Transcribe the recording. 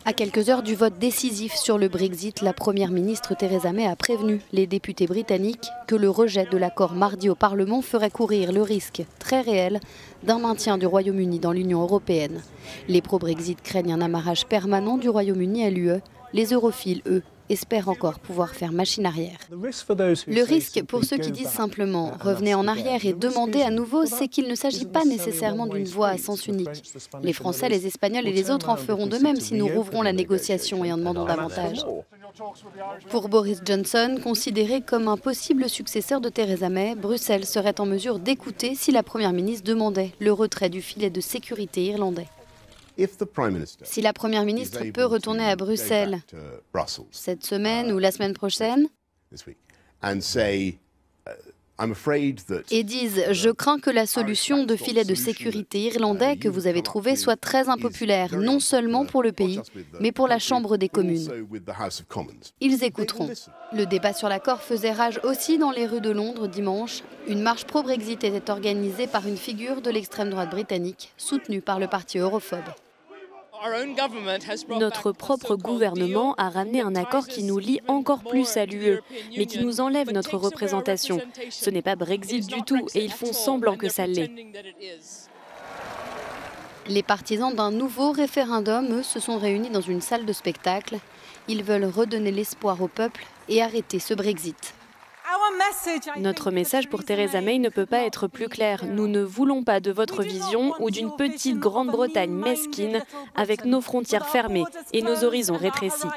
À quelques heures du vote décisif sur le Brexit, la Première ministre Theresa May a prévenu les députés britanniques que le rejet de l'accord mardi au Parlement ferait courir le risque très réel d'un maintien du Royaume-Uni dans l'Union européenne. Les pro-Brexit craignent un amarrage permanent du Royaume-Uni à l'UE. Les europhiles, eux, espèrent encore pouvoir faire machine arrière. Le risque pour ceux qui disent simplement « revenez en arrière et demandez à nouveau », c'est qu'il ne s'agit pas nécessairement d'une voie à sens unique. Les Français, les Espagnols et les autres en feront de même si nous rouvrons la négociation et en demandons davantage. Pour Boris Johnson, considéré comme un possible successeur de Theresa May, Bruxelles serait en mesure d'écouter si la Première ministre demandait le retrait du filet de sécurité irlandais. Si la Première ministre peut retourner à Bruxelles cette semaine ou la semaine prochaine et disent « Je crains que la solution de filet de sécurité irlandais que vous avez trouvée soit très impopulaire, non seulement pour le pays, mais pour la Chambre des communes. » Ils écouteront. Le débat sur l'accord faisait rage aussi dans les rues de Londres dimanche. Une marche pro-Brexit était organisée par une figure de l'extrême droite britannique, soutenue par le parti europhobe. Notre propre gouvernement a ramené un accord qui nous lie encore plus à l'UE, mais qui nous enlève notre représentation. Ce n'est pas Brexit du tout et ils font semblant que ça l'est. Les partisans d'un nouveau référendum, eux, se sont réunis dans une salle de spectacle. Ils veulent redonner l'espoir au peuple et arrêter ce Brexit. Notre message pour Theresa May ne peut pas être plus clair. Nous ne voulons pas de votre vision ou d'une petite Grande-Bretagne mesquine avec nos frontières fermées et nos horizons rétrécis.